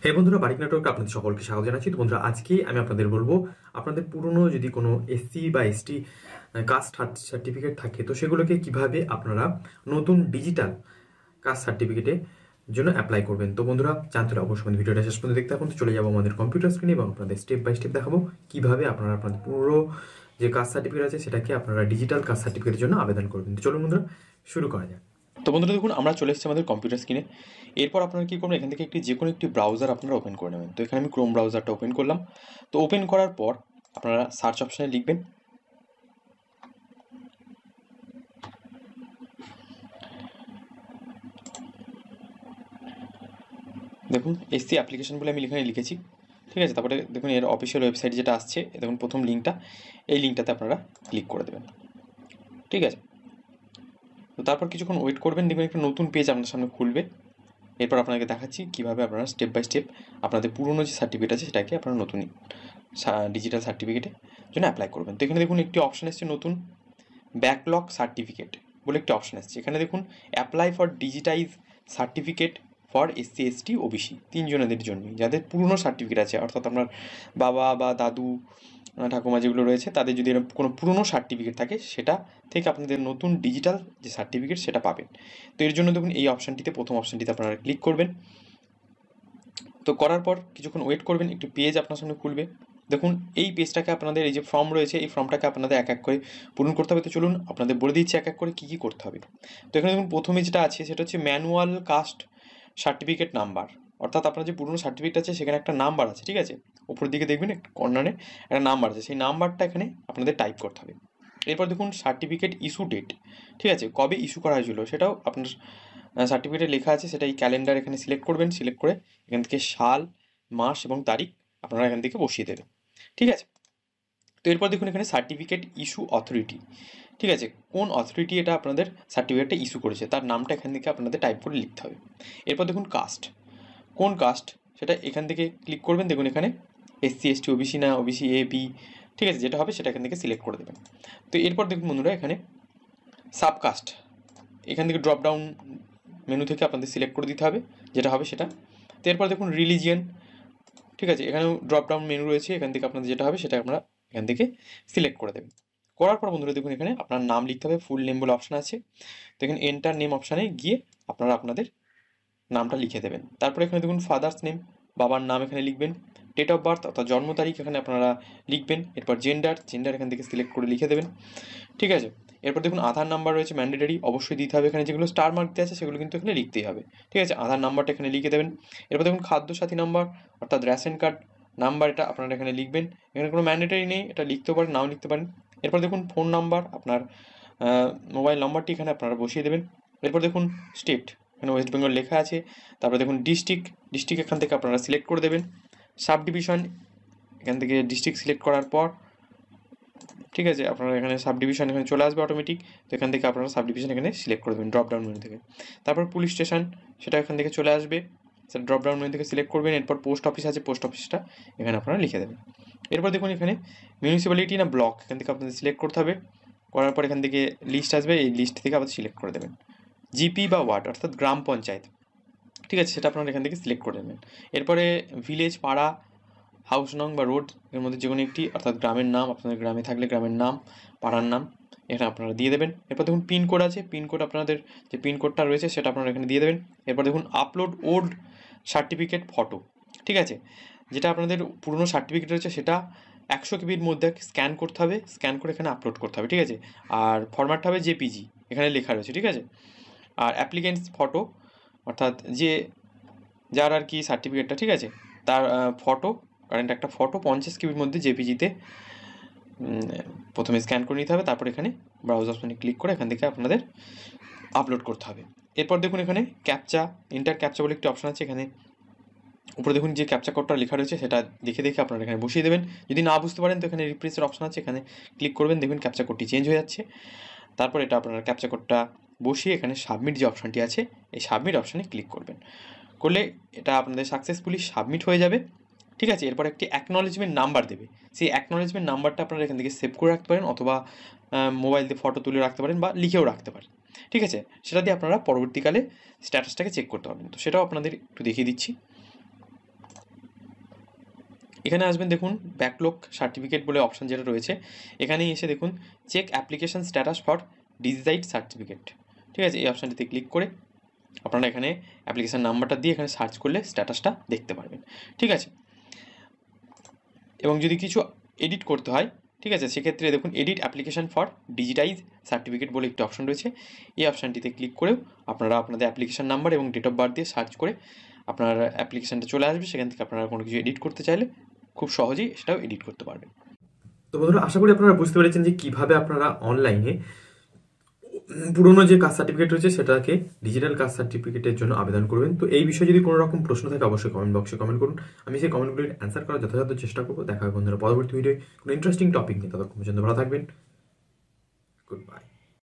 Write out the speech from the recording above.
হে বন্ধুরা, বারিক নেটওয়ার্কে আপনাদের সকলকে স্বাগত জানাচ্ছি। তো বন্ধুরা, আজকে আমি আপনাদের বলবো আপনাদের পুরনো যদি কোনো এসসি বা এসটি কাস্ট সার্টিফিকেট থাকে, তো সেগুলোকে কিভাবে আপনারা নতুন ডিজিটাল কাস্ট সার্টিফিকেটের জন্য অ্যাপ্লাই করবেন। তো বন্ধুরা, জানতে হলে অবশ্যই ভিডিওটা শেষ পর্যন্ত দেখতে থাকুন। তো চলে যাবো আমাদের কম্পিউটার স্ক্রিনে এবং আপনাদের স্টেপ বাই স্টেপ দেখাবো কিভাবে আপনারা আপনাদের পুরো যে কাস্ট সার্টিফিকেট আছে সেটাকে আপনারা ডিজিটাল কাস্ট সার্টিফিকেটের জন্য আবেদন করবেন। তো চলুন বন্ধুরা, শুরু করা যাক। তো বন্ধুরা দেখুন, আমরা চলে এসেছি আমাদের কম্পিউটার স্ক্রিনে। এরপর আপনারা কী করবেন, এখান থেকে যে কোনো একটি ব্রাউজার আপনারা ওপেন করে নেবেন। তো এখানে আমি ক্রোম ব্রাউজারটা ওপেন করলাম। তো ওপেন করার পর আপনারা সার্চ অপশানে লিখবেন দেখুন এসসি অ্যাপ্লিকেশন বলে আমি এখানে লিখেছি। ঠিক আছে, তারপরে দেখুন এর অফিসিয়াল ওয়েবসাইট যেটা আসছে, দেখুন প্রথম লিঙ্কটা, এই লিঙ্কটাতে আপনারা ক্লিক করে দেবেন। ঠিক আছে, তো তারপর কিছুক্ষণ ওয়েট করবেন, দেখবেন একটা নতুন পেজ আপনার সামনে খুলবে। এরপর আপনাকে দেখাচ্ছি কীভাবে আপনারা স্টেপ বাই স্টেপ আপনাদের পুরনো যে সার্টিফিকেট আছে সেটাকে আপনারা নতুন ডিজিটাল সার্টিফিকেটের জন্য অ্যাপ্লাই করবেন। তো এখানে দেখুন একটি অপশান এসছে নতুন, ব্যাকলগ সার্টিফিকেট বলে একটি অপশান এসছে। এখানে দেখুন apply for digitize certificate for SC ST OBC, তিনজনেদের জন্যই যাদের পুরনো সার্টিফিকেট আছে, অর্থাৎ আপনার বাবা বা দাদু ঠাকুমা যেগুলো রয়েছে তাদের যদি এরকম কোনো পুরনো সার্টিফিকেট থাকে সেটা থেকে আপনাদের নতুন ডিজিটাল যে সার্টিফিকেট সেটা পাবেন। তো এর জন্য দেখুন এই অপশানটিতে, প্রথম অপশানটিতে আপনারা ক্লিক করবেন। তো করার পর কিছুক্ষণ ওয়েট করবেন, একটি পেজ আপনার সামনে খুলবে। দেখুন এই পেজটাকে আপনাদের, এই যে ফর্ম রয়েছে এই ফর্মটাকে আপনাদের এক এক করে পূরণ করতে হবে। তো চলুন আপনাদের বলে দিচ্ছি এক এক করে কী কী করতে হবে। তো এখানে দেখুন প্রথমে যেটা আছে সেটা হচ্ছে ম্যানুয়াল কাস্ট সার্টিফিকেট নাম্বার, অর্থাৎ আপনার যে পুরনো সার্টিফিকেট আছে সেখানে একটা নাম্বার আছে। ঠিক আছে, উপরের দিকে দেখবেন একটা কর্নারে একটা নাম্বার আছে, সেই নাম্বারটা এখানে আপনাদের টাইপ করতে হবে। এরপর দেখুন সার্টিফিকেট ইস্যু ডেট, ঠিক আছে, কবে ইস্যু করা হয়েছিল সেটাও আপনার সার্টিফিকেটে লেখা আছে, সেটা এই ক্যালেন্ডার এখানে সিলেক্ট করবেন। সিলেক্ট করে এখান থেকে সাল, মাস এবং তারিখ আপনারা এখান থেকে বসিয়ে দেবেন। ঠিক আছে, তো এরপর দেখুন এখানে সার্টিফিকেট ইস্যু অথরিটি, ঠিক আছে, কোন অথরিটি এটা আপনাদের সার্টিফিকেটটা ইস্যু করেছে তার নামটা এখান থেকে আপনাদের টাইপ করে লিখতে হবে। এরপর দেখুন কাস্ট, কোন কাস্ট সেটা এখান থেকে ক্লিক করবেন। দেখুন এখানে এসসি এসটি ওবিসি না ওবিসি এ বি, ঠিক আছে, যেটা হবে সেটা এখান থেকে সিলেক্ট করে দেবেন। তো এরপর দেখুন বন্ধুরা এখানে সাবকাস্ট, এখান থেকে ড্রপ ডাউন মেনু থেকে আপনাদের সিলেক্ট করে দিতে হবে যেটা হবে সেটা। তো এরপর দেখুন রিলিজিয়ন, ঠিক আছে, এখানেও ড্রপ ডাউন মেনু রয়েছে, এখান থেকে আপনাদের যেটা হবে সেটা আপনারা এখান থেকে সিলেক্ট করে দেবেন। করার পর বন্ধুরা দেখুন এখানে আপনার নাম লিখতে হবে, ফুল নেম বলে অপশান আছে। তো এখানে এন্টার নেম অপশানে গিয়ে আপনারা আপনাদের নামটা লিখে দেবেন। তারপরে এখানে দেখুন ফাদার্স নেম, বাবার নাম এখানে লিখবেন। ডেট অফ বার্থ অর্থাৎ জন্ম তারিখ এখানে আপনারা লিখবেন। এরপর জেন্ডার এখান থেকে সিলেক্ট করে লিখে দেবেন। ঠিক আছে, এরপর দেখুন আধার নাম্বার রয়েছে, ম্যান্ডেটারি অবশ্যই দিতে হবে, এখানে যেগুলো স্টার মার্ক দেওয়া আছে সেগুলো কিন্তু এখানে লিখতেই হবে। ঠিক আছে, আধার নাম্বারটা এখানে লিখে দেবেন। এরপর দেখুন খাদ্য সাথী নাম্বার অর্থাৎ রেশন কার্ড নাম্বার, এটা আপনারা এখানে লিখবেন। এখানে কোনো ম্যান্ডেটারি নেই, এটা লিখতেও পারেন নাও লিখতে পারেন। এরপর দেখুন ফোন নাম্বার, আপনার মোবাইল নাম্বারটি এখানে আপনারা বসিয়ে দেবেন। এরপর দেখুন স্টেট, এখানে ওয়েস্ট বেঙ্গল লেখা আছে। তারপরে দেখুন ডিস্ট্রিক্ট এখান থেকে আপনারা সিলেক্ট করে দেবেন। সাব ডিভিশন, এখান থেকে ডিস্ট্রিক্ট সিলেক্ট করার পর, ঠিক আছে, আপনারা এখানে সাব ডিভিশন এখানে চলে আসবে অটোমেটিক। তো এখান থেকে আপনারা সাব ডিভিশন এখানে সিলেক্ট করে দেবেন ড্রপ ডাউন মেনু থেকে। তারপর পুলিশ স্টেশন, সেটা এখান থেকে চলে আসবে, সেটা ড্রপ ডাউন মেনু থেকে সিলেক্ট করবেন। এরপর পোস্ট অফিস আছে, পোস্ট অফিসটা এখানে আপনারা লিখে দেবেন। এরপর দেখুন এখানে মিউনিসিপ্যালিটি না ব্লক, এখান থেকে আপনাদের সিলেক্ট করতে হবে। করার পর এখান থেকে লিস্ট আসবে, এই লিস্ট থেকে আবার সিলেক্ট করে দেবেন। জিপি বা ওয়ার্ড অর্থাৎ গ্রাম পঞ্চায়েত, ঠিক আছে, সেটা আপনারা এখান থেকে সিলেক্ট করে নেবেন। এরপরে ভিলেজ, পাড়া, হাউস নং বা রোড এর মধ্যে যে কোনো একটি, অর্থাৎ গ্রামের নাম, আপনাদের গ্রামে থাকলে গ্রামের নাম, পাড়ার নাম এখানে আপনারা দিয়ে দেবেন। এরপর দেখুন পিনকোড আছে, পিনকোড আপনাদের যে পিনকোডটা রয়েছে সেটা আপনারা এখানে দিয়ে দেবেন। এরপর দেখুন আপলোড ওল্ড সার্টিফিকেট ফটো, ঠিক আছে, যেটা আপনাদের পুরনো সার্টিফিকেট রয়েছে সেটা 100 কেবির মধ্যে স্ক্যান করতে হবে, স্ক্যান করে এখানে আপলোড করতে হবে। ঠিক আছে, আর ফরম্যাটটা হবে জেপিজি, এখানে লেখা রয়েছে। ঠিক আছে, আর অ্যাপ্লিকেন্টস ফটো অর্থাৎ যার আর কি সার্টিফিকেটটা, ঠিক আছে, তার ফটো, কারেন্ট একটা ফটো 50 কেবির মধ্যে জেপিজিতে প্রথমে স্ক্যান করে নিতে হবে। তারপর এখানে ব্রাউজ অপশনে ক্লিক করে এখান থেকে আপনাদের আপলোড করতে হবে। এরপর দেখুন এখানে ক্যাপচা, ইন্টার ক্যাপচা বলে একটি অপশন আছে, এখানে উপরে দেখুন যে ক্যাপচা কোডটা লেখা রয়েছে সেটা দেখে দেখে আপনারা এখানে বসিয়ে দেবেন। যদি না বুঝতে পারেন তো এখানে রিপ্লেসের অপশন আছে, এখানে ক্লিক করবেন, দেখুন ক্যাপচা কোডটি চেঞ্জ হয়ে যাচ্ছে। তারপর এটা আপনারা ক্যাপচা কোডটা বসিয়ে এখানে সাবমিট যে অপশানটি আছে এই সাবমিট অপশানে ক্লিক করবেন। করলে এটা আপনাদের সাকসেসফুলি সাবমিট হয়ে যাবে। ঠিক আছে, এরপর একটি অ্যাকনলেজমেন্ট নাম্বার দেবে, সেই অ্যাকনলেজমেন্ট নাম্বারটা আপনারা এখান থেকে সেভ করে রাখতে পারেন, অথবা মোবাইল দিয়ে ফটো তুলে রাখতে পারেন বা লিখেও রাখতে পারেন। ঠিক আছে, সেটা দিয়ে আপনারা পরবর্তীকালে স্ট্যাটাসটাকে চেক করতে পারবেন। তো সেটাও আপনাদের একটু দেখিয়ে দিচ্ছি। এখানে আসবেন, দেখুন ব্যাকলগ সার্টিফিকেট বলে অপশন যেটা রয়েছে, এখানে এসে দেখুন check application status for digitized certificate. ঠিক আছে, এই অপশানটিতে ক্লিক করে আপনারা এখানে অ্যাপ্লিকেশান নাম্বারটা দিয়ে এখানে সার্চ করলে স্ট্যাটাসটা দেখতে পারবেন। ঠিক আছে, এবং যদি কিছু এডিট করতে হয়, ঠিক আছে, সেক্ষেত্রে দেখুন edit application for digitize certificate বলে একটি অপশন রয়েছে। এই অপশানটিতে ক্লিক করেও আপনারা আপনাদের অ্যাপ্লিকেশান নাম্বার এবং ডেট অফ বার্থ দিয়ে সার্চ করে আপনার অ্যাপ্লিকেশানটা চলে আসবে, সেখান থেকে আপনারা কোনো কিছু এডিট করতে চাইলে খুব সহজেই সেটাও এডিট করতে পারবেন। তো বন্ধুরা, আশা করি আপনারা বুঝতে পেরেছেন যে কিভাবে আপনারা অনলাইনে পুরোনো যে কাস্ট সার্টিফিকেট রয়েছে সেটাকে ডিজিটাল কাস্ট সার্টিফিকেটের জন্য আবেদন করবেন। তো এই বিষয়ে যদি কোনো রকম প্রশ্ন থাকে অবশ্যই কমেন্ট বক্সে কমেন্ট করুন, আমি সেই কমেন্টগুলির অ্যান্সার করার যথাযথ চেষ্টা করবো। দেখা হবে বন্ধুরা পরবর্তী ভিডিওয় কোনো ইন্টারেস্টিং টপিক নিয়ে। ততক্ষণ পর্যন্ত ভালো থাকবেন, গুড বাই।